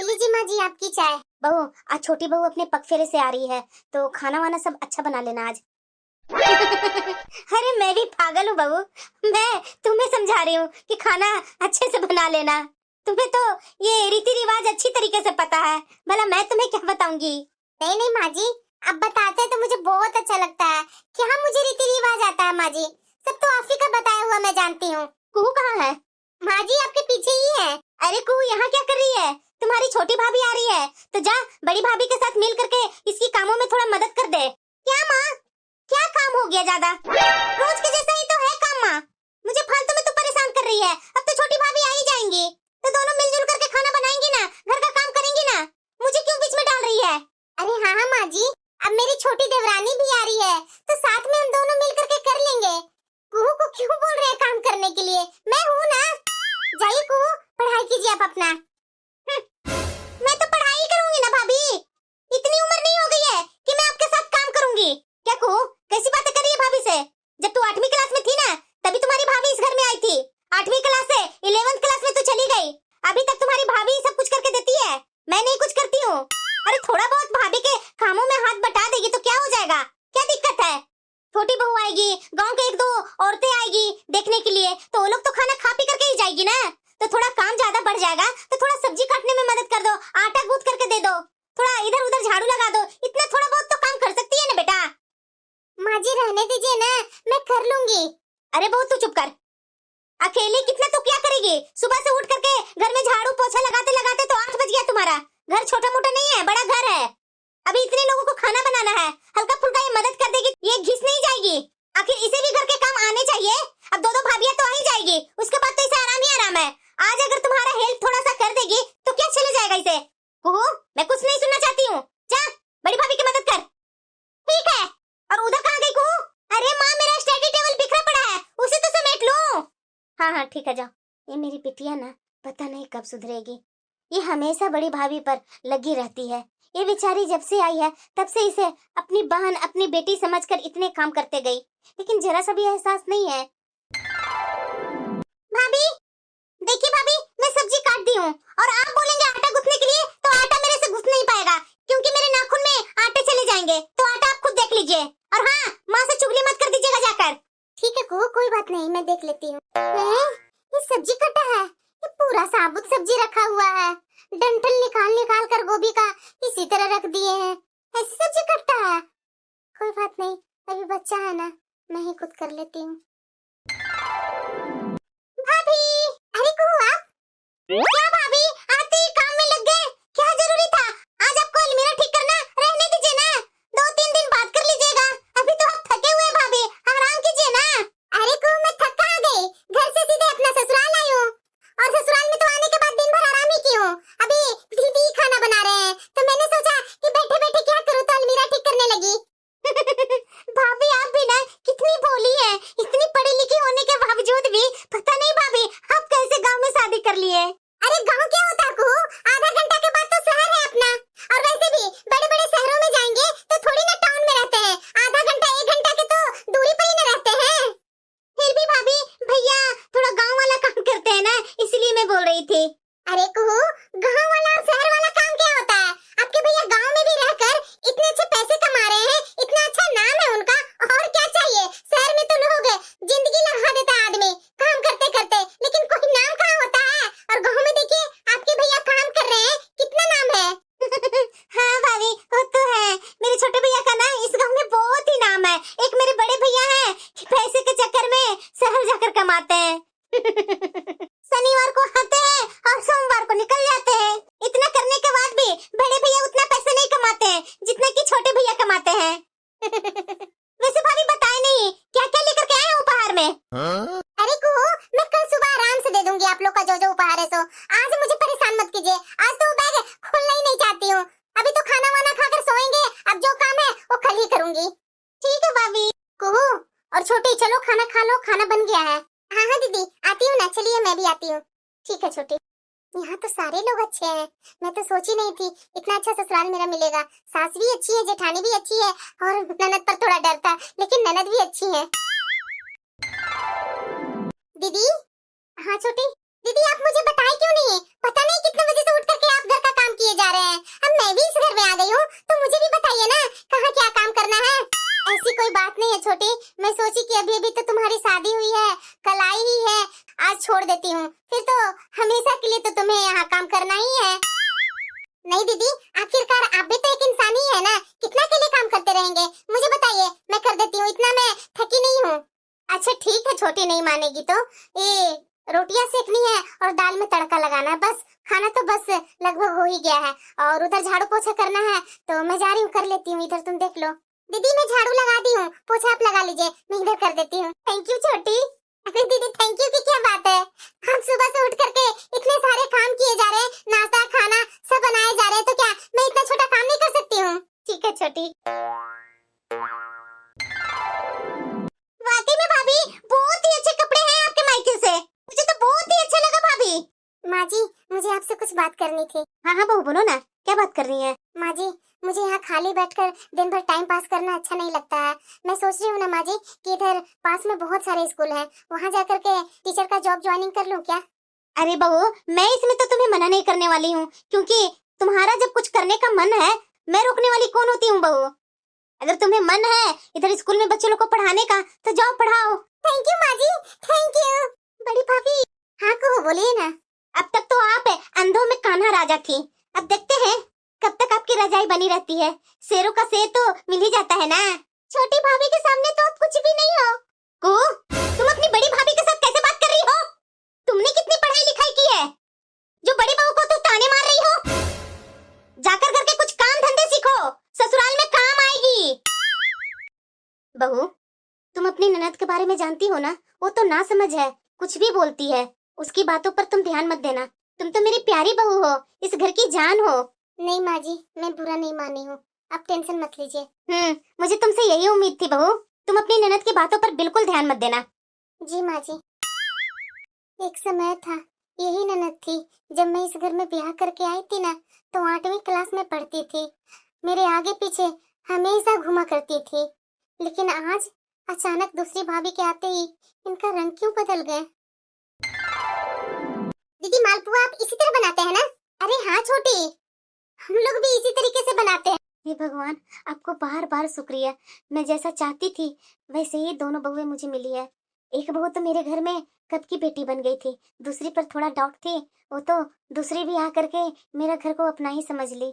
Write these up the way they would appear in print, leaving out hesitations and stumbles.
ले लीजिए माँ जी आपकी चाय। बहू, आज छोटी बहू अपने पगफेरे से आ रही है तो खाना वाना सब अच्छा बना लेना आज। अरे मैं भी पागल हूँ बहू, मैं तुम्हें समझा रही हूँ कि खाना अच्छे से बना लेना। तुम्हें तो ये रीति रिवाज अच्छी तरीके से पता है, भला मैं तुम्हें क्या बताऊंगी। नहीं नहीं माँ जी, अब बताते हैं तो मुझे बहुत अच्छा लगता है। क्या मुझे रीति रिवाज आता है माँ जी? सब तो आप ही का बताया हुआ मैं जानती हूँ। कुहू कहाँ है? माँ जी आपके पीछे ही है। अरे कुहू यहाँ क्या कर रही है? तुम्हारी छोटी भाभी आ रही है तो जा बड़ी भाभी के साथ मिल करके इसकी कामों में थोड़ा मदद कर दे। क्या माँ, क्या काम हो गया ज्यादा? रोज के जैसा ही तो है काम माँ, मुझे फालतू में तू परेशान कर रही है। अब तो छोटी भाभी आ ही जाएंगी तो दोनों मिलजुल करके खाना बनाएंगी ना, घर का काम करेंगी ना, मुझे क्यों बीच में डाल रही है? अरे हाँ हाँ माँ जी, अब मेरी छोटी देवरानी भी आ रही है तो साथ में हम दोनों मिल करके कर लेंगे। कुहू को क्यों बोल रहे हैं काम करने के लिए? मैं हूँ ना। जाइए कुहू, पढ़ाई कीजिए आप अपना। मैं तो पढ़ाई करूंगी ना भाभी, इतनी उम्र नहीं हो गई है कि मैं आपके साथ काम करूंगी। क्या कहूँ, कैसी बातें कर रही है भाभी से? जब तू 8वीं क्लास में थी ना तभी तुम्हारी भाभी इस घर में आई थी। 8वीं क्लास से 11वीं क्लास में तू चली गई, अभी तक तुम्हारी भाभी सब कुछ करके देती है, मैं नहीं कुछ करती हूँ। अरे थोड़ा बहुत भाभी के कामों में हाथ बटा देगी तो क्या हो जाएगा, क्या दिक्कत है? छोटी बहू आएगी, गांव के 1-2 औरतें आएगी देखने के लिए तो वो लोग तो खाना खा पी करके ही जाएगी ना, तो थोड़ा काम ज्यादा बढ़ जाएगा तो थोड़ा सब्जी काटने में मदद कर दो, आटा गूंथ करके दे दो, थोड़ा इधर उधर झाड़ू लगा दो, इतना थोड़ा बहुत तो काम कर सकती है ना बेटा। माँ जी रहने दीजिए ना, मैं कर लूंगी। अरे बहुत तू चुप कर, अकेले कितना तो क्या करेगी? सुबह से उठ करके घर में झाड़ू पोछा लगाते लगाते तो 8 बज गया। तुम्हारा घर छोटा मोटा नहीं है, बड़ा घर है। अभी इतने लोगों को खाना बनाना है, हल्का फुल्का ये मदद कर देगी, ये घिस नहीं जाएगी। आखिर इसे भी घर के काम आने चाहिए। अब 2-2 भाभियां तो आ ही जाएगी, उसके बाद तो इसे आराम ही आराम है। आज अगर तुम्हारा हेल्प थोड़ा सा कर देगी तो क्या चले जाएगा इसे? कुहू, मैं कुछ नहीं सुनना चाहती हूँ, जा बड़ी भाभी की मदद कर। ठीक है। और उधर कहाँ गई कुहू? अरे माँ, मेरा स्टडी टेबल बिखरा पड़ा है, उसे तो समेट लो। हाँ हाँ ठीक है, जाओ। ये मेरी बिटिया ना पता नहीं कब सुधरेगी, ये हमेशा बड़ी भाभी पर लगी रहती है। ये बेचारी जब से आई है तब से इसे अपनी बहन अपनी बेटी समझकर इतने काम करते गई, लेकिन जरा सा भी एहसास नहीं है। भाभी देखिए, भाभी मैं सब्जी काट दी हूँ और आप बोलेंगे आटा गूंथने के लिए तो आटा मेरे से गूंथ नहीं पाएगा क्योंकि मेरे नाखून में आटे चले जाएंगे, तो आटा आप खुद देख लीजिए। और हाँ, माँ से चुगली मत कर दीजिएगा जाकर। ठीक है कुहू, कोई बात नहीं, मैं देख लेती हूँ। ये सब्जी कटा है, ये पूरा साबुत सब्जी रखा हुआ है, डंठल निकाल निकाल कर गोभी का इसी तरह रख दिए हैं, ऐसी सब्जी कटता है? कोई बात नहीं, अभी बच्चा है ना, मैं ही खुद कर लेती हूँ। भाभी, अरे कुहू आप क्या? भाभी आते ही काम में लग गए, क्या जरूरी था? आज आपको अलमीरा ठीक करना, रहने दीजिए ना, 2-3 दिन बाद कर लीजिएगा, अभी तो आप थके हुए भाभी, आराम कीजिए ना। अरे कुहू, मैं थक कहाँ गई, घर से सीधे अपना ससुराल आई हूँ और ससुराल में तो आने के बाद दिन भर आराम ही की हूँ। अभी दीदी खाना बना रहे हैं तो मैंने सोचा कि बैठे बैठे क्या करूँ तो अलमीरा ठीक करने लगी। भाभी आप भी ना कितनी भोली है, इतनी पढ़ी लिखी होने के बावजूद भी पता नहीं भाभी आप कैसे गांव में शादी कर लिए। अरे गांव क्या होता है कुहू, आधा घंटा के बाद तो शहर है अपना, और वैसे भी बड़े बड़े शहरों में जाएंगे तो थोड़ी ना टाउन में रहते हैं, आधा घंटा 1 घंटा के तो दूरी पर ही ना रहते हैं। फिर भी भाभी भैया थोड़ा गांव वाला काम करते हैं ना, इसलिए मैं बोल रही थी। अरे कुहू, गांव वाला और शहर वाला काम क्या होता है? आपके भैया गांव में भी रहकर इतने अच्छे पैसे कमा रहे हैं, इतना अच्छा नाम है उनका, और क्या चाहिए? शहर में तो लोग जिंदगी लगा देता है आदमी काम करते करते, लेकिन कोई नाम कहाँ होता है? और गांव में देखिए आपके भैया काम कर रहे हैं, कितना नाम है। हाँ भाभी वो तो है, मेरे छोटे भैया का ना इस गांव में बहुत ही नाम है। एक मेरे बड़े भैया हैं कि पैसे के चक्कर में शहर जाकर कमाते हैं। शनिवार को आते हैं और सोमवार को निकल जाते हैं, इतना करने के बाद भी बड़े भैया उतना पैसे नहीं कमाते हैं जितना कि छोटे भैया कमाते हैं। वैसे भाभी बताए नहीं क्या क्या लेकर के आए हैं उपहार में? अरे कुहू, मैं कल सुबह आराम से दे दूंगी आप लोग का जो जो उपहार है, सो आज मुझे परेशान मत कीजिए, आज तो बैग खोलना ही नहीं चाहती हूँ, अभी तो खाना वाना खाकर सोएंगे, अब जो काम है वो कल ही करूंगी। ठीक है भाभी। कुहू और छोटी, चलो खाना खा लो, खाना बन गया है। हाँ हाँ दीदी आती हूँ ना, चलिए मैं भी आती हूँ। ठीक है छोटी। यहाँ तो सारे लोग अच्छे हैं, मैं तो सोची नहीं थी इतना अच्छा ससुराल मेरा मिलेगा। सास भी अच्छी है, जेठानी भी अच्छी है, और ननद पर थोड़ा डर था, लेकिन ननद भी अच्छी है। दीदी, हाँ छोटी दीदी, आप मुझे बताए क्यों नहीं? पता नहीं कितने बजे से उठ करके आप घर का काम करना ही है। नहीं दीदी, आखिरकार आप भी तो एक इंसान ही है ना, कितना के लिए काम करते रहेंगे? मुझे बताइए, मैं कर देती हूँ, इतना मैं थकी नहीं हूँ। अच्छा ठीक है, छोटी नहीं मानेगी तो ये रोटियां सेकनी है और दाल में तड़का लगाना है, बस खाना तो बस लगभग हो ही गया है। और उधर झाड़ू पोछा करना है तो मैं जा रही हूँ, कर लेती हूँ, इधर तुम देख लो। दीदी मैं झाड़ू लगा दी हूँ, पोछा आप लगा लीजिए, मैं इधर कर देती हूँ। थैंक यू छोटी। अरे दीदी थैंक यू की क्या बात है, हम सुबह से उठ करके इतने सारे काम किए जा रहे हैं, नाश्ता खाना सब बनाए जा रहे हैं, तो क्या मैं इतना छोटा काम नहीं कर सकती हूँ? ठीक है छोटी। वाकई में भाभी बहुत ही अच्छे कपड़े हैं आपके मायके से, मुझे तो बहुत ही अच्छा लगा भाभी। माँ जी मुझे आपसे कुछ बात करनी थी। हाँ हाँ बहू बोलो ना, क्या बात करनी है? माँ जी मुझे यहाँ खाली बैठकर दिन भर टाइम पास करना अच्छा नहीं लगता है। मैं सोच रही हूँ ना माँ जी कि इधर पास में बहुत सारे स्कूल हैं, वहाँ जाकर के टीचर का जॉब ज्वाइनिंग कर लूँ क्या? अरे बहू मैं इसमें तो तुम्हें मना नहीं करने वाली हूँ, क्योंकि तुम्हारा जब कुछ करने का मन है, मैं रोकने वाली कौन होती हूँ बहू। अगर तुम्हें मन है इधर स्कूल में बच्चों लोग को पढ़ाने का तो जाओ पढ़ाओ। थैंक यू माँ जी, थैंक यू। बड़ी भाभी हाँ को बोलिए ना। अब तक तो आप अंधों में कान्हा राजा थी, अब देखते हैं कब तक आपकी रजाई बनी रहती है। शेरों का शेर तो मिल ही जाता है ना। छोटी भाभी के सामने तो आप कुछ भी नहीं हो। को तुम अपनी बड़ी भाभी के साथ कैसे बात कर रही हो? तुमने कितनी पढ़ाई लिखाई की है जो बड़ी बहू को तुम ताने मार रही हो? जाकर करके कुछ काम धंधे सीखो, ससुराल में काम आएगी। बहू तुम अपनी ननद के बारे में जानती हो ना, वो तो ना समझ है, कुछ भी बोलती है, उसकी बातों पर तुम ध्यान मत देना। तुम तो मेरी प्यारी बहू हो, इस घर की जान हो। नहीं माँ जी मैं बुरा नहीं मानी हूँ, आप टेंशन मत लीजिए। मुझे तुमसे यही उम्मीद थी बहू, तुम अपनी ननद की बातों पर बिल्कुल ध्यान मत देना। जी माँ जी। एक समय था, यही ननद थी, जब मैं इस घर में ब्याह करके आई थी ना, तो 8वीं क्लास में पढ़ती थी, मेरे आगे पीछे हमेशा घुमा करती थी। लेकिन आज अचानक दूसरी भाभी के आते ही इनका रंग क्यों बदल गया? दीदी मालपुआ आप इसी तरह बनाते हैं ना? अरे हाँ छोटी, हम लोग भी इसी तरीके से बनाते हैं। हे भगवान आपको बार बार शुक्रिया, मैं जैसा चाहती थी वैसे ही दोनों बहुएं मुझे मिली है। एक बहू तो मेरे घर में कब की बेटी बन गई थी, दूसरी पर थोड़ा डाउट थी, वो तो दूसरी भी आकर के मेरा घर को अपना ही समझ ली।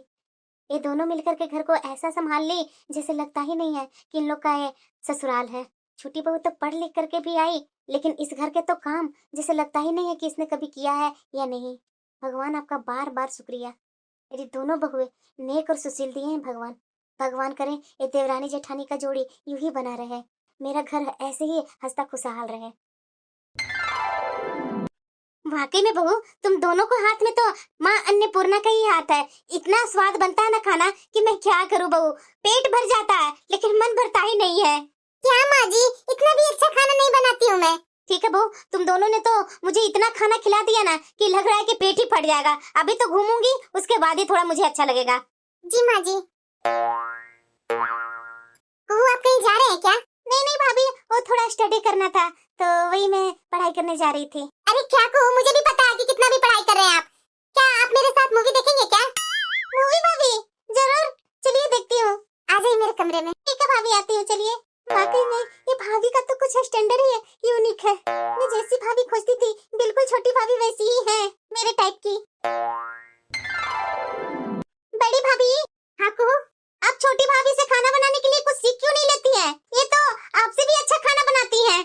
ये दोनों मिलकर के घर को ऐसा संभाल ली जैसे लगता ही नहीं है कि इन लोग का ये ससुराल है। छोटी बहू तो पढ़ लिख करके भी आई, लेकिन इस घर के तो काम जैसे लगता ही नहीं है कि इसने कभी किया है या नहीं। भगवान आपका बार बार शुक्रिया, मेरी दोनों बहुएं नेक और सुशील दिए हैं भगवान। भगवान करें ये देवरानी जेठानी का जोड़ी यूं ही बना रहे, मेरा घर ऐसे ही हंसता खुशहाल रहे। वाकई में बहू तुम दोनों को हाथ में तो माँ अन्नपूर्णा का ही हाथ है, इतना स्वाद बनता है ना खाना कि मैं क्या करूँ बहू, पेट भर जाता है लेकिन मन भरता ही नहीं है। क्या माँ जी, इतना भी अच्छा खाना नहीं बनाती हूँ मैं। ठीक है बहू, तुम दोनों ने तो मुझे इतना खाना खिला दिया ना कि लग रहा है कि पेट ही फट जाएगा। अभी तो घूमूंगी, उसके बाद ही थोड़ा मुझे अच्छा लगेगा। जी माँ जी। बहू आप कहीं जा रहे हैं क्या? नहीं नहीं भाभी, वो थोड़ा स्टडी करना था तो वही मैं पढ़ाई करने जा रही थी। अरे क्या कहूँ, मुझे भी पता है कि कितना भी पढ़ाई कर रहे हैं आप। क्या आप मेरे साथ मूवी देखेंगे क्या? मूवी भाभी जरूर, चलिए देखती हूँ। आ जाइए मेरे कमरे में। ठीक है भाभी आती हूँ, चलिए। वाकई में ये भाभी का तो कुछ स्टैंडर्ड ही है, यूनिक है। मैं जैसी भाभी खोजती थी बिल्कुल छोटी भाभी वैसी ही है, मेरे टाइप की। बड़ी भाभी। हाँ कहूँ। आप छोटी भाभी से खाना बनाने के लिए कुछ सीख क्यों नहीं लेती हैं? ये तो आपसे भी अच्छा खाना बनाती हैं।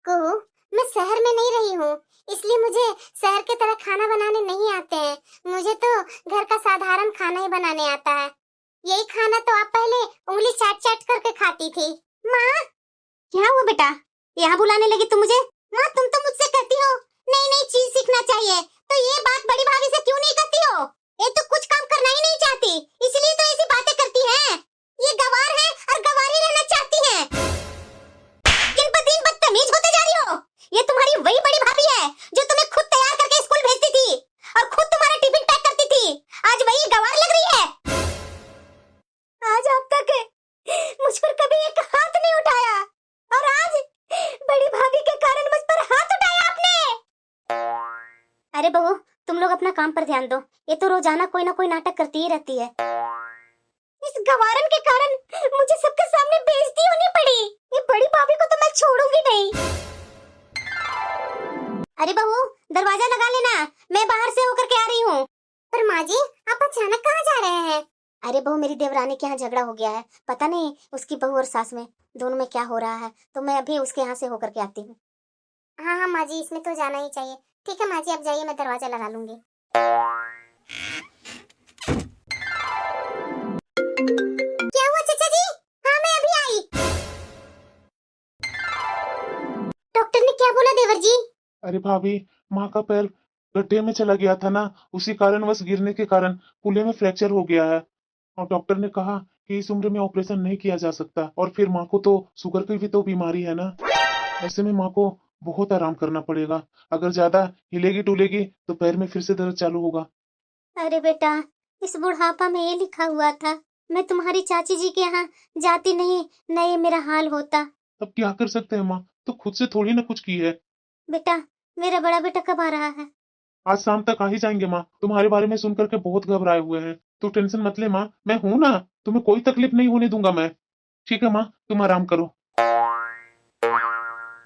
कहूँ मैं शहर में नहीं रही हूँ, इसलिए मुझे शहर के तरह खाना बनाने नहीं आते हैं। मुझे तो घर का साधारण खाना ही बनाने आता है। यही खाना तो आप पहले उंगली चाट चाट करके खाती थी। माँ क्या हुआ बेटा, यहाँ बुलाने लगी तुम मुझे? माँ तुम तो मुझसे कहती हो नई नई चीज सीखना चाहिए, तो ये बात बड़ी भाभी से क्यों नहीं करती हो? ये तो कुछ काम करना ही नहीं चाहती, इसलिए तो ऐसी बातें करती है। ये गवार है और गवार ही रहना चाहती है। दिन ब दिन बदतमीज होते जा रही हो। ये तुम्हारी वही बड़ी भाभी है जो तुम्हें खुद तैयार करके स्कूल भेजती थी और खुद तुम्हारा टिफिन पैक करती थी, आज वही गवार लग रही है। आज अब तक मुझ पर कभी एक हाथ नहीं उठाया और आज बड़ी भाभी के कारण मुझ पर हाथ उठाया आपने। अरे बहू तुम लोग अपना काम पर ध्यान दो, ये तो रोजाना कोई ना कोई नाटक करती ही रहती है। इस गवारन के कारण मुझे सबके सामने बेइज्जती होनी पड़ी। ये बड़ी भाभी को तो मैं छोड़ूंगी नहीं। अरे बहू दरवाजा लगा लेना, मैं बाहर से होकर के आ रही हूँ। माँ जी, आप अचानक कहाँ जा रहे हैं? अरे बहू, मेरी देवरानी के यहाँ झगड़ा हो गया है। पता नहीं उसकी बहू और सास में दोनों में क्या हो रहा है, तो मैं अभी उसके यहाँ से होकर के आती हूँ। हाँ हाँ माँ जी, इसमें तो जाना ही चाहिए। ठीक है माँ जी, आप जाइए, मैं दरवाजा लगा लूंगी। क्या हुआ चाचा जी? हाँ मैं अभी आई। डॉक्टर ने क्या बोला देवर जी? अरे भाभी, माँ का पैर गड्ढे में चला गया था ना, उसी कारणवश गिरने के कारण पुले में फ्रैक्चर हो गया है। और डॉक्टर ने कहा कि इस उम्र में ऑपरेशन नहीं किया जा सकता, और फिर माँ को तो शुगर की भी तो बीमारी है ना। ऐसे में माँ को बहुत आराम करना पड़ेगा। अगर ज्यादा हिलेगी डुलेगी तो पैर में फिर से दर्द चालू होगा। अरे बेटा, इस बुढ़ापा में ये लिखा हुआ था मैं तुम्हारी चाची जी के यहाँ जाती नहीं, न ये मेरा हाल होता। अब क्या कर सकते हैं माँ, तो खुद से थोड़ी ना कुछ की है। बेटा, मेरा बड़ा बेटा कब आ रहा है? आज शाम तक आ ही जाएंगे माँ। तुम्हारे बारे में सुन करके बहुत घबराए हुए हैं। तो टेंशन मत ले माँ, मैं हूं ना, तुम्हें कोई तकलीफ नहीं होने दूंगा मैं। ठीक है माँ, तुम आराम करो।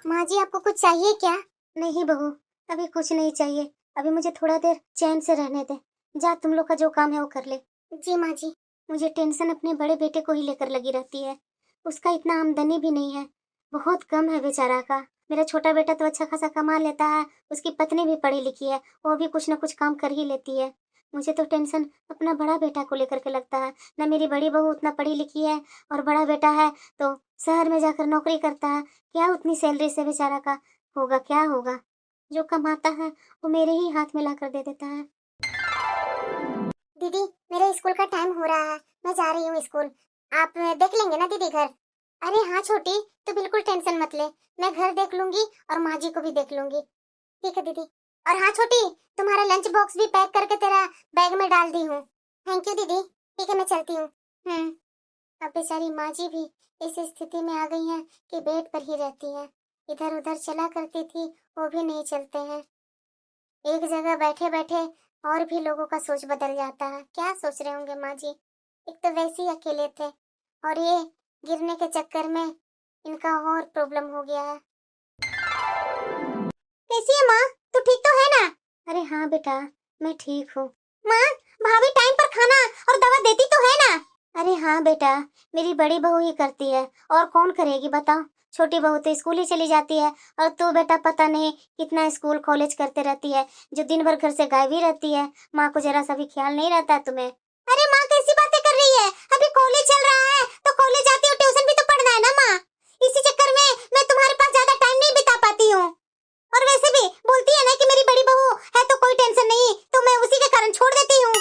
माँ जी, आपको कुछ चाहिए क्या? नहीं बहू, अभी कुछ नहीं चाहिए। अभी मुझे थोड़ा देर चैन से रहने दे। जा, तुम लोग का जो काम है वो कर ले। जी माँ जी। मुझे टेंशन अपने बड़े बेटे को ही लेकर लगी रहती है। उसका इतना आमदनी भी नहीं है, बहुत कम है बेचारा का। मेरा छोटा बेटा तो अच्छा खासा कमा लेता है, उसकी पत्नी भी पढ़ी लिखी है, वो भी कुछ न कुछ काम कर ही लेती है। मुझे तो टेंशन अपना बड़ा बेटा को लेकर के लगता है। न मेरी बड़ी बहू उतना पढ़ी लिखी है, और बड़ा बेटा है तो शहर में जाकर नौकरी करता है। क्या उतनी सैलरी से बेचारा का होगा, क्या होगा? जो कमाता है वो मेरे ही हाथ में ला कर दे देता है। दीदी, मेरे स्कूल का टाइम हो रहा है, मैं जा रही हूँ स्कूल। आप देख लेंगे ना दीदी घर? अरे हाँ छोटी, तो बिल्कुल टेंशन मत ले, मैं घर देख लूंगी और माँ जी को भी देख लूंगी। ठीक है दीदी। और हाँ छोटी, तुम्हारा लंच बॉक्स भी पैक करके तेरा बैग में डाल दी हूँ। थैंक यू दीदी। ठीक है, मैं चलती हूँ। अब बेचारी माँ जी भी इस स्थिति में आ गई हैं कि बेड पर ही रहती हैं। इधर उधर चला करती थी, वो भी नहीं चलते हैं। एक जगह बैठे बैठे और भी लोगों का सोच बदल जाता है। क्या सोच रहे होंगे माँ जी? एक तो वैसे ही अकेले थे, और ये गिरने के चक्कर में इनका और प्रॉब्लम हो गया है। कैसी है माँ? तू ठीक तो है ना? अरे हाँ बेटा, मैं ठीक हूँ। माँ, भाभी टाइम पर खाना और दवा देती तो है ना? अरे हाँ बेटा, मेरी बड़ी बहू ही करती है, और कौन करेगी बताओ? छोटी बहू तो स्कूल ही चली जाती है, और तू बेटा पता नहीं कितना स्कूल कॉलेज करते रहती है, जो दिन भर घर से गायब ही रहती है। माँ को जरा सा भी ख्याल नहीं रहता है तुम्हें? अरे माँ, कैसी बातें कर रही है? अभी कॉलेज चल रहा है तो कॉलेज जाती हूँ, ट्यूशन भी तो पढ़ना है ना माँ। इसी चक्कर में मैं तुम्हारे पास ज्यादा टाइम नहीं बिता पाती हूँ। और वैसे भी बोलती है ना कि मेरी बड़ी बहू है तो कोई टेंशन नहीं, तो मैं उसी के कारण छोड़ देती हूँ।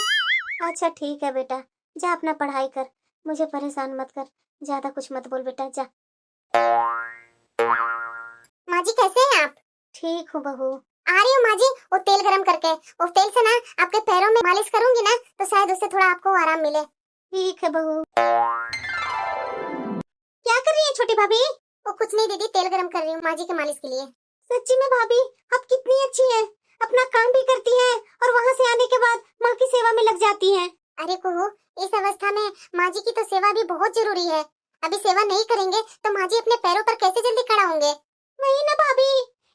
अच्छा ठीक है बेटा, जा अपना पढ़ाई कर, मुझे परेशान मत कर। ज्यादा कुछ मत बोल बेटा, जा। माँ जी कैसे हैं आप? ठीक हूँ बहू। आ रही हूँ माँ जी, वो तेल गरम करके, वो तेल से ना आपके पैरों में मालिश करूंगी ना, तो शायद उससे थोड़ा आपको आराम मिले। ठीक है बहू। क्या कर रही है छोटी भाभी? वो कुछ नहीं दीदी, तेल गरम कर रही हूँ माँ जी के मालिश के लिए। सच्ची में भाभी, आप कितनी अच्छी हैं, अपना काम भी करती हैं और वहाँ से आने के बाद माँ की सेवा में लग जाती हैं। अरे कुहू, इस अवस्था में माँ जी की तो सेवा भी बहुत जरूरी है। अभी सेवा नहीं करेंगे तो माँ जी अपने पैरों पर कैसे जल्दी खड़ा होंगे? वही ना भाभी,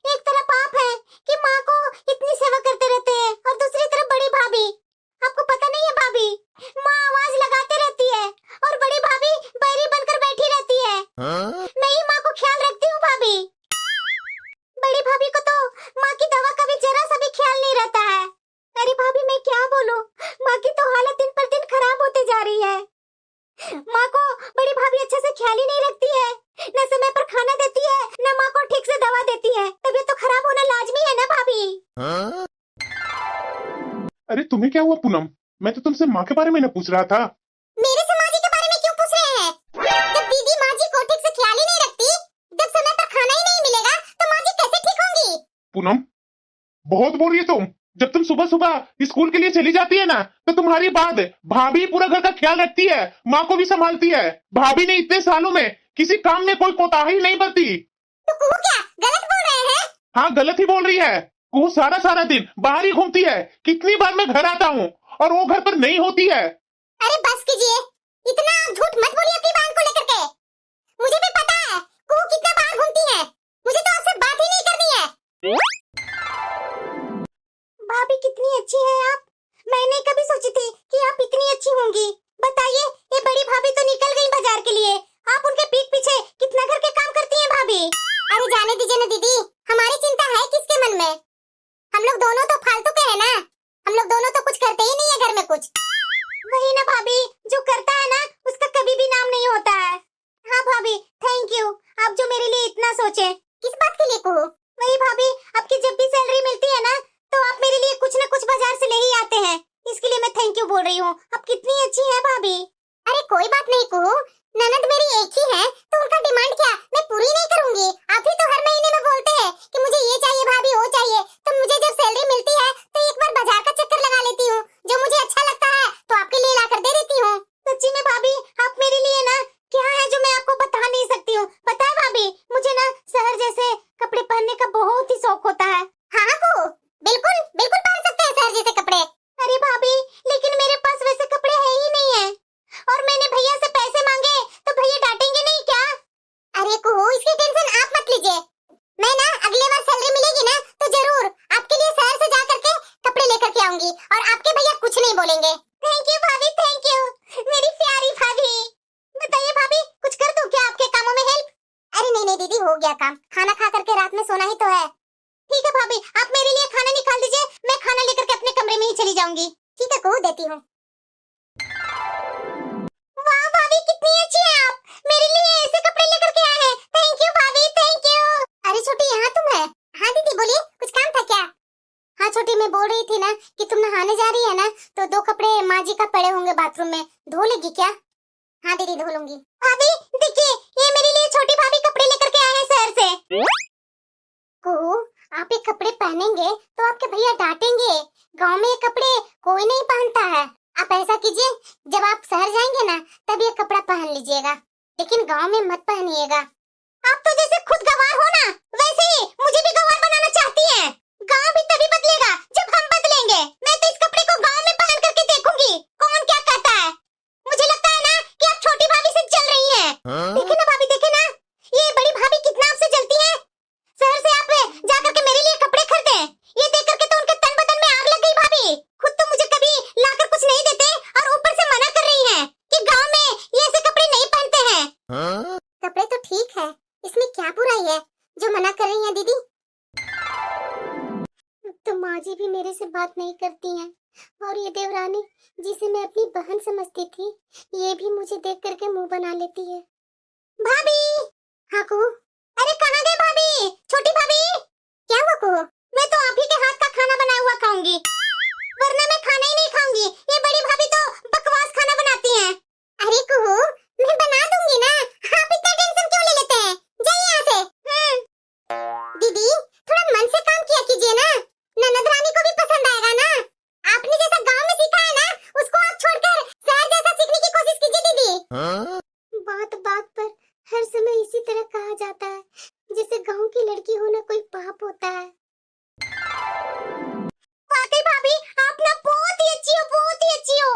एक तरफ पाप है कि माँ को इतनी सेवा करते रहते हैं, और दूसरी तरफ बड़ी भाभी। आपको पता नहीं है भाभी, माँ आवाज लगाते रहती है और बड़ी भाभी बैरी बनकर बैठी रहती है। मैं ही माँ को ख्याल रखती हूँ भाभी। बड़ी भाभी को तो माँ की दवा का भी जरा सा भी ख्याल नहीं रहता है। अरे भाभी, मैं क्या बोलूं, माँ की तो हालत दिन पर दिन खराब होती जा रही है। माँ को बड़ी भाभी अच्छे से ख्याल ही नहीं रखती है, न समय पर खाना देती है, न माँ को ठीक से दवा देती है। तबीयत तो खराब होना लाजमी है ना भाभी। अरे तुम्हें क्या हुआ पूनम? मैं तो तुमसे माँ के बारे में ना पूछ रहा था। मेरे से माँ जी के बारे में क्यों पूछ रहे हैं? जब दीदी माँ जी को ठीक से ख्याल ही नहीं रखती, जब समय पर खाना ही नहीं मिलेगा, तो माँ जी कैसे ठीक होंगी? पूनम, बहुत बोल रही है तुम। जब तुम सुबह सुबह स्कूल के लिए चली जाती है ना, तो तुम्हारी बाद भाभी पूरा घर का ख्याल रखती है, माँ को भी संभालती है। भाभी ने इतने सालों में किसी काम में कोई कोताही नहीं बरती। तो कुहू क्या गलत बोल रहे हैं? हाँ, गलत ही बोल रही है। वो सारा सारा दिन बाहर ही घूमती है। कितनी बार मैं घर आता हूँ और वो घर पर नहीं होती है। अरे बस कीजिए, इतना आप झूठ मत बोलिए अपनी बहन को लेकर के। मुझे भी पता है कुहू कितना बाहर घूमती है, मुझे तो आपसे बात ही नहीं करनी है। भाभी कितनी अच्छी है आप, मैंने कभी सोचा सोची थी कि आप इतनी अच्छी होंगी। बताइए, ये बड़ी भाभी तो निकल गई बाजार के लिए, आप उनके पीठ पीछे कितना घर के काम करती हैं भाभी। अरे जाने दीजिए ना दीदी, हमारी चिंता है किसके मन में? हम लोग दोनों तो फालतू के हैं ना, हम लोग दोनों तो कुछ करते ही नहीं है घर में कुछ। वही ना भाभी, जो करता है ना उसका कभी भी नाम नहीं होता है। हाँ भाभी, थैंक यू, आप जो मेरे लिए इतना सोचे। किस बात के लिए कहूँ? वही भाभी, आपकी जब भी सैलरी मिलती है ना तो आप मेरे लिए कुछ न कुछ बाजार से ले ही आते हैं, इसके लिए मैं थैंक यू बोल रही हूँ। आप कितनी अच्छी हैं भाभी। अरे कोई बात नहीं कहूँ, ननद मेरी एक ही है तो उनका डिमांड क्या मैं पूरी नहीं करूंगी? आप ही तो हर महीने में बोलते हैं कि मुझे ये चाहिए भाभी, वो चाहिए, तो मुझे जब सैलरी मिलती है तो एक बार बाजार का चक्कर लगा लेती हूँ, जो मुझे अच्छा लगता है तो आपके लिए लाकर दे देती हूँ। सच्ची में भाभी, आप मेरे लिए ना क्या है जो मैं आपको बता नहीं सकती हूँ। पता है भाभी, मुझे ना शहर जैसे कपड़े पहनने का बहुत ही शौक होता है। हाँ को बिल्कुल बिल्कुल पहन सकते हैं शहर जैसे कपड़े। अरे भाभी, लेकिन मेरे पास वैसे कपड़े है ही नहीं है, और मैंने भैया से पैसे मांगे तो भैया डांटेंगे नहीं क्या? अरे को इसकी टेंशन आप मत लीजिए, मैं ना अगले बार सैलरी मिलेगी ना तो जरूर आपके लिए शहर से जा करके कपड़े लेकर के आऊंगी और आपके भैया कुछ नहीं बोलेंगे। थैंक यू भाभी, थैंक यू, मेरी प्यारी भाभी। बताइए भाभी, कुछ कर दूं क्या आपके कामों में हेल्प? अरे नहीं नहीं दीदी, हो गया काम, खाना खा करके रात में सोना ही तो है। ठीक है भाभी, आप मेरे लिए खाना निकाल दीजिए, मैं खाना लेकर के अपने कमरे में ही चली जाऊंगी। ठीक है को देती हूँ। वाह भाभी, कितनी अच्छी हैं आप, मेरे लिए ऐसे कपड़े लेकर के आए हैं। थैंक यू भाभी, थैंक यू। अरे छोटी, यहाँ तुम है? हाँ दीदी बोलिए, कुछ काम था क्या? हाँ छोटी, मैं बोल रही थी ना कि तुम नहाने जा रही है ना, तो 2 कपड़े माँ जी का पड़े होंगे बाथरूम में, धो लेगी क्या? हाँ दीदी धो लूंगी। भाभी देखिए, ये मेरे लिए छोटी भाभी कपड़े लेकर के आए हैं शहर से। कुहू, आप ये कपड़े पहनेंगे तो आपके भैया डांटेंगे, गांव में ये कपड़े कोई नहीं पहनता है। आप ऐसा कीजिए, जब आप शहर जाएंगे ना तब ये कपड़ा पहन लीजिएगा, लेकिन गांव में मत पहनिएगा। आप तो जैसे खुद गंवार हो ना, वैसे ही मुझे भी गंवार बनाना चाहती हैं। गांव भी तभी बदलेगा जब हम बदलेंगे। मैं तो इस कपड़े को गांव में पहन करके देखूंगी कौन क्या कहता है। मुझे लगता है ना कि आप छोटी भाभी से चल रही हैं। देखे ना भाभी, देखे ना, ये बड़ी भाभी कितना आपसे जलती है। शहर से आप जाकर के मेरे लिए कपड़े खरीदे, ये देख करके तो उनके तन बदन में आग लग गई। भाभी खुद तो मुझे कभी लाकर कुछ नहीं देते और ऊपर से मना कर रही हैं कि गांव में ये ऐसे कपड़े नहीं पहनते हैं। कपड़े तो ठीक है, इसमें क्या बुराई है जो मना कर रही हैं दीदी? तो माँ जी भी मेरे से बात नहीं करती हैं, और ये देवरानी जिसे मैं अपनी बहन समझती थी, ये भी मुझे देख करके मुंह बना लेती है। भाभी, हाँ को? अरे कहाँ गए भाभी? छोटी भाभी, क्या हुआ को? मैं तो आप ही के हाथ का खाना बनाया हुआ खाऊंगी, वरना मैं खाना ही नहीं खाऊंगी। ये बड़ी भाभी तो बकवास खाना बनाती हैं। अरे को मैं बना दूंगी ना, आप इतना टेंशन क्यों ले लेते हैं? जाइए यहाँ से। दीदी थोड़ा मन से काम किया कीजिए ना, ननद रानी को भी पसंद आएगा ना। आपने जैसा गांव में सीखा है ना, उसको आप छोड़कर शहर जैसा सीखने की कोशिश कीजिए दीदी। बात बात पर हर समय इसी तरह कहा जाता है, जैसे गांव की लड़की होना कोई पाप होता है। वाकई भाभी, आप ना बहुत ही अच्छी हो, बहुत ही अच्छी हो।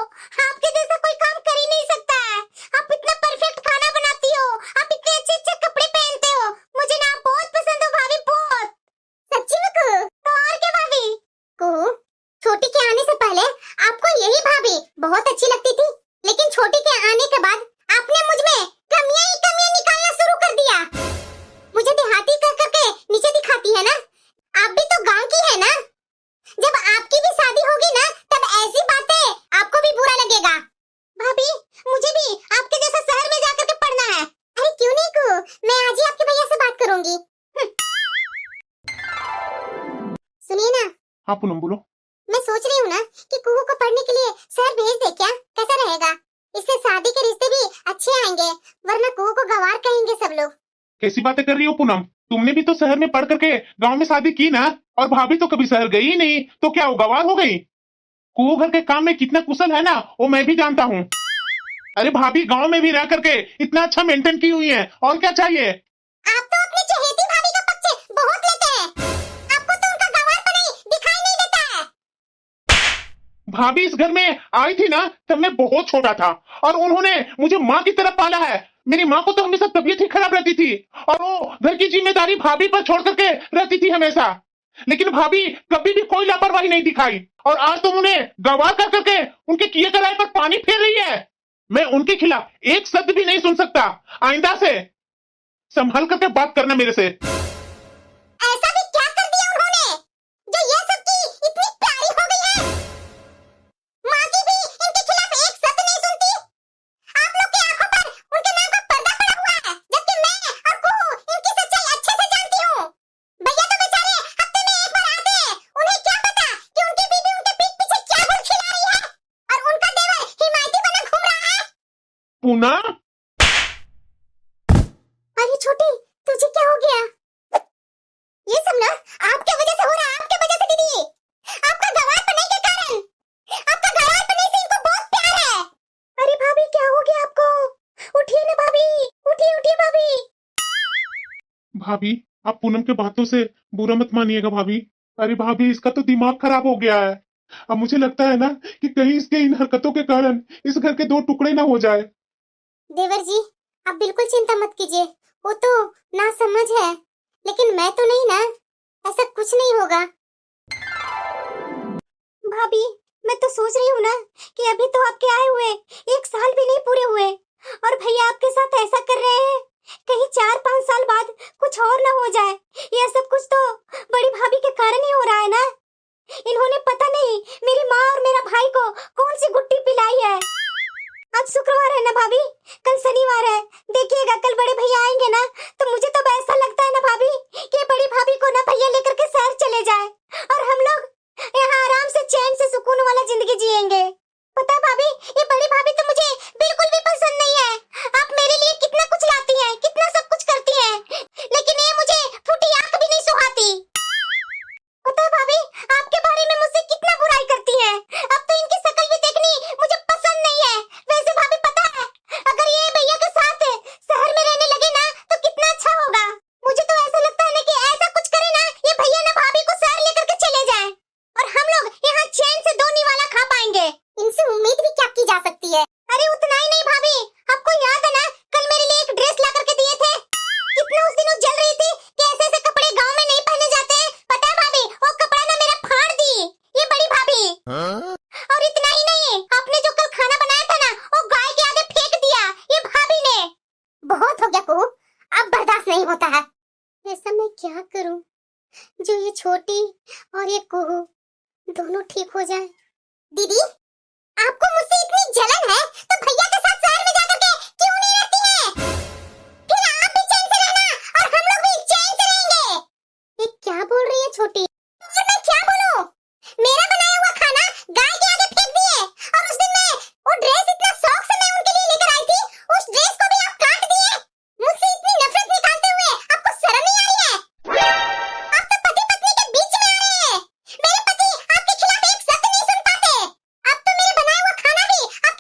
आपके जैसा कोई काम कर ही नहीं सकता है। आप इतना परफेक्ट खाना बनाती हो, आप इतने अच्छे अच्छे कपड़े पहनते हो, मुझे ना आप बहुत पसंद हो भाभी, बहुत। सच्ची में को? तो और क्या भाभी? को छोटी के आने से पहले आपको यही भाभी बहुत अच्छी लगती थी, लेकिन छोटी के आने के बाद आपने मुझ में कमियां ही कमियां निकालना शुरू कर दिया। मुझे देहाती कर करके नीचे दिखाती है ना, आप भी तो गांव की है ना। जब आपकी भी शादी होगी ना तब ऐसी बातें आपको भी बुरा लगेगा। भाभी मुझे भी आपके जैसा शहर में जाकर के पढ़ना है। अरे क्यों नहीं को, मैं आज ही आपके भैया से बात करूंगी। सुनिए ना। हाँ पूनम बोलो। मैं सोच रही हूँ ना कि कुहू को पढ़ने के लिए शहर भेज दे क्या, कैसा रहेगा? इससे शादी के रिश्ते भी अच्छे आएंगे, वरना कुहू को गंवार कहेंगे सब लोग। कैसी बातें कर रही हो पूनम? तुमने भी तो शहर में पढ़ करके गांव में शादी की ना, और भाभी तो कभी शहर गई ही नहीं, तो क्या वो गंवार हो गई? कुहू घर के काम में कितना कुशल है ना, वो मैं भी जानता हूँ। अरे भाभी गांव में भी रह करके इतना अच्छा मेंटेन की हुई है, और क्या चाहिए? आप तो अपनी चहेती भाभी का पक्ष बहुत लेते हैं, आपको तो उनका गंवारपन ही दिखाई नहीं देता है। भाभी इस घर में आई थी ना तब मैं बहुत छोटा था, और उन्होंने मुझे माँ की तरह पाला है। मेरी माँ को तो हमेशा तबीयत ही खराब रहती थी, और वो घर की जिम्मेदारी भाभी पर छोड़ करके रहती थी हमेशा। लेकिन भाभी कभी भी कोई लापरवाही नहीं दिखाई, और आज तुम उन्हें गवाह कर करके उनके किए कराए पर पानी फेर रही है। मैं उनके खिलाफ एक शब्द भी नहीं सुन सकता। आइंदा से संभल करके बात करना मेरे से। ऐसा भी क्या कर दिया उन्होंने जो ये सबकी इतनी प्यारी हो गई है? माँ की भी इनके खिलाफ एक शब्द नहीं सुनती। आप लोग की आंखों पर उनके नाम का पर्दा पड़ा हुआ है, जबकि मैं और कुहू इनकी सच्चाई अच्छे से जानती हूँ। भैया तो बेचारे हफ्ते में एक बार आते हैं, उन्हें क्या पता कि उनकी बीवी उनके पीठ पीछे क्या गुल खिला रही है और उनका देवर हिमायती बना घूम रहा है। पूनम, अरे छोटी, तुझे क्या हो गया? ये सब ना आपके वजह से हो रहा है, आपके वजह से दीदी। आपका गवार पने के कारण, आपका गवार पने से इनको बहुत प्यार है। अरे भाभी, क्या हो गया आपको? उठिए ना भाभी, उठिए उठिए भाभी। भाभी आप पूनम के बातों से बुरा मत मानिएगा भाभी। अरे भाभी, इसका तो दिमाग खराब हो गया है। अब मुझे लगता है ना कि कहीं इसके इन हरकतों के कारण इस घर के दो टुकड़े ना हो जाए। देवर जी, आप बिल्कुल चिंता मत कीजिए। वो तो ना समझ है, लेकिन मैं तो नहीं ना, ऐसा कुछ नहीं होगा। भाभी मैं तो सोच रही हूँ ना कि अभी तो आपके आए हुए 1 साल भी नहीं पूरे हुए और भैया आपके साथ ऐसा कर रहे हैं। कहीं 4-5 साल बाद कुछ और ना हो जाए। यह सब कुछ तो बड़ी भाभी के कारण ही हो रहा है ना। इन्होंने पता नहीं मेरी माँ और मेरा भाई को कौन सी गुट्टी पिलाई है। आज शुक्रवार है ना भाभी, कल शनिवार है। देखिएगा कल बड़े भैया आएंगे ना, तो मुझे तो ऐसा लगता है ना भाभी कि बड़ी भाभी को ना भैया लेकर के शहर चले जाए और हम लोग यहाँ आराम से चैन से सुकून वाला जिंदगी जिएंगे। पता है भाभी, ये बड़ी भाभी तो मुझे बिल्कुल भी पसंद नहीं है। आप मेरे लिए कितना कुछ लाती हैं, कितना सब कुछ करती हैं, लेकिन ये मुझे फूटी आंख भी नहीं सुहाती। पता है भाभी, आपके बारे में मुझसे कितना बुराई करती हैं। अब तो इनकी शक्ल भी देखनी मुझे पसंद नहीं है। वैसे भाभी पता है, अगर ये भैया के साथ शहर में रहने लगे ना तो कितना अच्छा होगा। मुझे तो ऐसा लगता है ना कि ऐसा कुछ करे ना ये भैया ना भाभी को शहर लेकर के चले जाएं और हम लोग यहाँ चैन से 2 निवाला खा पाएंगे। इनसे उम्मीद भी क्या की जा सकती है? अरे उतना ही नहीं भाभी, आपको याद है ना कल मेरे लिए एक ड्रेस ला करके दिए थे? कितना उस दिन वो जल रही थी कि ऐसे ऐसे कपड़े गांव में नहीं पहने जाते हैं। पता है भाभी, वो कपड़ा ना मेरा फाड़ दी ये बड़ी भाभी। और इतना ही नहीं, आपने जो कल खाना बनाया था ना वो गाय के आगे फेंक दिया ये भाभी ने। बहुत हो गया कुहू, अब बर्दाश्त नहीं होता है। ऐसा मैं क्या करूं जो ये छोटी और ये कुहू दोनों ठीक हो जाए? दीदी, आपको मुझसे इतनी जलन है तो भैया के साथ शहर में जाकर के क्यों नहीं रहती हैं? फिर आप भी चैन से रहना और हम लोग भी चैन से रहेंगे। ये क्या बोल रही है छोटी? और मैं क्या बोलूं? मेरा बनाया हुआ खाना गाय के आगे फेंक दिए और उस दिन मैं वो ड्रेस इतना शौक से मैं उनके लिए लेकर आई थी, उस ड्रेस को भी आप काट दिए। मुझसे इतनी नफरत निकालते हुए आपको शर्म नहीं आई है? आप तो पति पत्नी के बीच में आ रहे हैं। मेरे पति आपके खिलाफ एक शब्द नहीं सुन पाते। अब तो मेरे बनाया हुआ खाना भी आप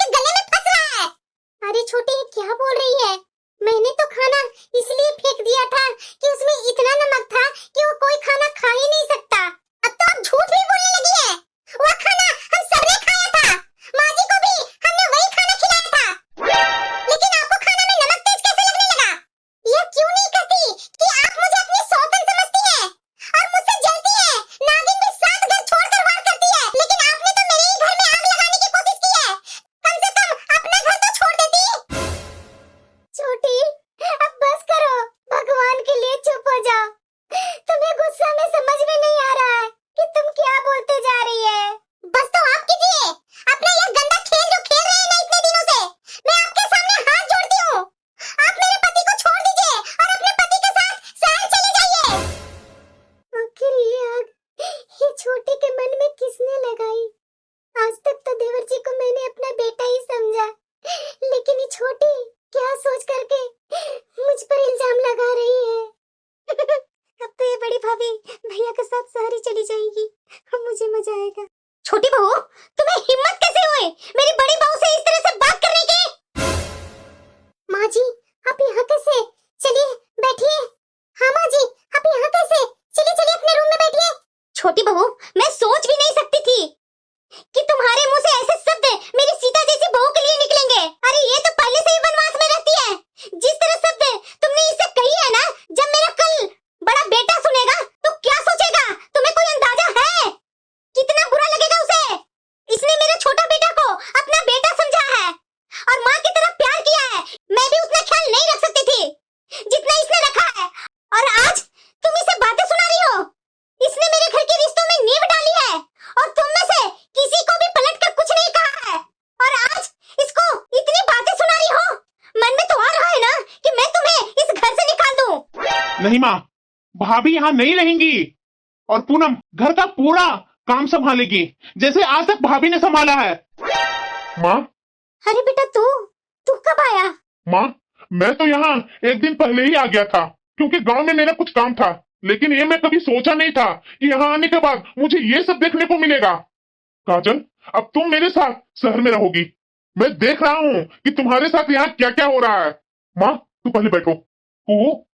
नहीं माँ, भाभी यहाँ नहीं रहेंगी और पूनम घर का पूरा काम संभालेगी जैसे आज तक भाभी ने संभाला है। माँ, अरे बेटा तू कब आया? माँ, मैं तो यहाँ एक दिन पहले ही आ गया था क्योंकि गांव में मेरा कुछ काम था, लेकिन ये मैं कभी सोचा नहीं था कि यहाँ आने के बाद मुझे ये सब देखने को मिलेगा। काजल, अब तुम मेरे साथ शहर में रहोगी। मैं देख रहा हूँ कि तुम्हारे साथ यहाँ क्या क्या हो रहा है। माँ, तू पहले बैठो। कुहू,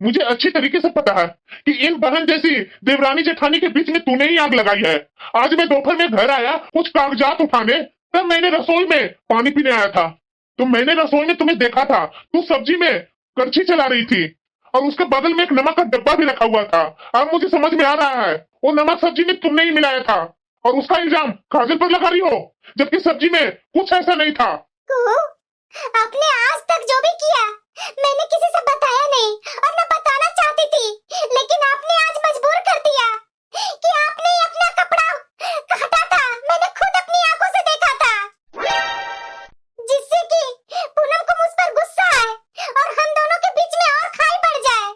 मुझे अच्छी तरीके से पता है कि इन बहन जैसी देवरानी जेठानी के बीच में तूने ही आग लगाई है। आज मैं दोपहर में घर आया कुछ कागजात उठाने, तब मैंने रसोई में पानी पीने आया था, तो मैंने रसोई में तुम्हें देखा था। तू सब्जी में करछी चला रही थी और उसके बगल में एक नमक का डब्बा भी रखा हुआ था। अब मुझे समझ में आ रहा है वो नमक सब्जी में तुमने ही मिलाया था और उसका इल्जाम काजल पर लगा रही हो, जबकि सब्जी में कुछ ऐसा नहीं था। कुहू, आपने आज तक जो भी किया मैंने किसी से बताया नहीं और न बताना चाहती थी, लेकिन आपने आज मजबूर कर दिया कि आपने ही अपना कपड़ा काटा था। मैंने खुद अपनी आंखों से देखा था, जिससे कि पूनम को मुझ पर गुस्सा आए और हम दोनों के बीच में और खाई बढ़ जाए।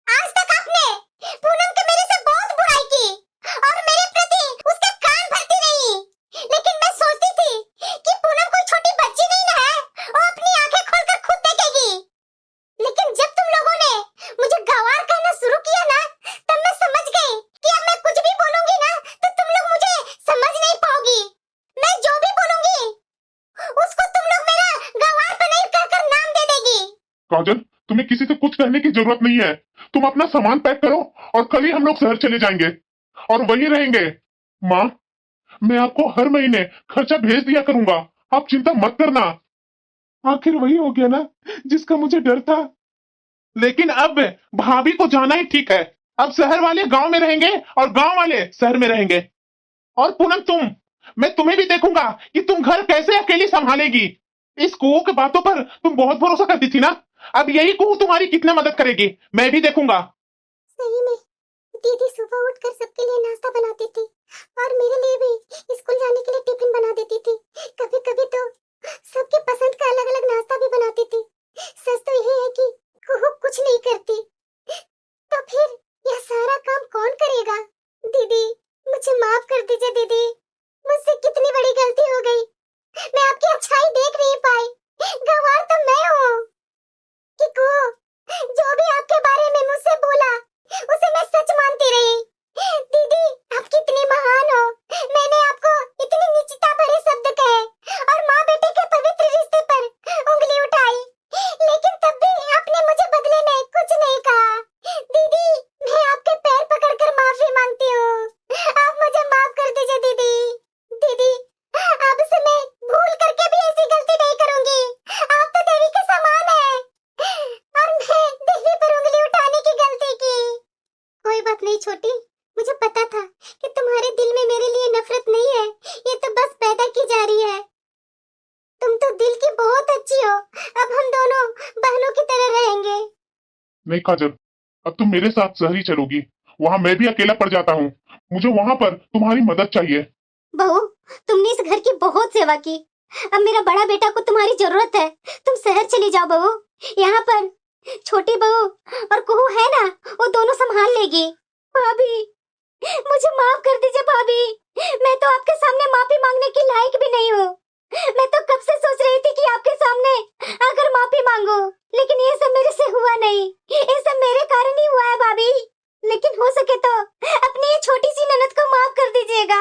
आज तक आपने पूनम के मेरे से बहुत बुराई की और मेरे प्रति उसके कान भरती रही, लेकिन मैं सोचती थी कि पूनम कोई छोटी बच्ची नहीं ना है, वो अपनी आंखें खोलकर खुद देखेगी। लेकिन जब तुम लोगों ने मुझे गंवार कहना शुरू किया ना, तब मैं समझ गई कि अब मैं कुछ भी बोलूंगी ना तो तुम लोग मुझे समझ नहीं पाओगी। मैं जो भी बोलूंगी उसको तुम लोग मेरा गंवार पनीर कहकर नाम दे देगी। काजल, तुम्हें किसी से कुछ कहने की जरूरत नहीं है। तुम अपना सामान पैक करो और कल ही हम लोग शहर चले जाएंगे और वहीं रहेंगे। माँ, मैं आपको हर महीने खर्चा भेज दिया करूंगा, आप चिंता मत करना। आखिर वही हो गया ना जिसका मुझे डर था। लेकिन अब भाभी को जाना ही ठीक है। अब शहर वाले गांव में रहेंगे और गांव वाले शहर में रहेंगे। और पूनम, मैं तुम्हें भी देखूंगा कि तुम घर कैसे अकेली संभालेगी। इस कुओं की बातों पर तुम बहुत भरोसा करती थी ना, अब यही कुओं तुम्हारी कितना मदद करेगी मैं भी देखूंगा। सही में दीदी सुबह उठकर सबके लिए नाश्ता बनाती थी और मेरे लिए भी स्कूल जाने के लिए टिफिन बना देती थी। कभी कभी तो सबकी पसंद का अलग अलग नाश्ता भी बनाती थी। सच तो यही है कि कुहू कुछ नहीं करती, तो फिर यह सारा काम कौन करेगा? दीदी, मुझे माफ कर दीजिए दीदी, मुझसे कितनी बड़ी गलती हो गई। मैं आपकी अच्छाई देख नहीं पाई, गंवार तो मैं हूँ। कि कुहू जो भी आपके बारे में मुझसे बोला उसे मैं सच मानती रही। दीदी, आप कितनी महान हो। मैंने आपको इतनी नीचता भरे शब्द कहे और माँ बेटे के पवित्र रिश्ते पर उंगली उठाई, लेकिन तब भी आपने मुझे बदले में कुछ नहीं कहा। दीदी, मैं आपके पैर पकड़कर माफी मांगती हूँ, आप मुझे माफ कर दीजिए दीदी। दीदी, अब से मैं भूल करके भी ऐसी गलती नहीं करूंगी। आप तो देवी के समान है और मैं देवी पर उंगली उठाने की गलती की। कोई बात नहीं छोटी, मुझे पता था कि तुम्हारे दिल में मेरे लिए नफरत नहीं है, ये तो बस पैदा की जा रही है। तुम तो दिल की बहुत अच्छी हो। अब हम दोनों बहनों की तरह रहेंगे। नहीं काजल, अब तुम मेरे साथ शहर ही चलोगी, वहाँ मैं भी अकेला पड़ जाता हूँ। मुझे वहाँ पर तुम्हारी मदद चाहिए। बहू, तुमने इस घर की बहुत सेवा की, अब मेरा बड़ा बेटा को तुम्हारी जरूरत है। तुम शहर चली जाओ बहू, यहाँ पर छोटी बहू और कुहू है ना, वो दोनों संभाल लेगी। भाभी, मुझे माफ कर दीजिए भाभी, मैं तो आपके सामने माफी मांगने की लायक भी नहीं हूँ। मैं तो कब से सोच रही थी कि आपके सामने आकर माफी मांगो, लेकिन ये सब मेरे से हुआ नहीं। ये सब मेरे कारण ही हुआ है भाभी, लेकिन हो सके तो अपनी ये छोटी सी ननद को माफ कर दीजिएगा।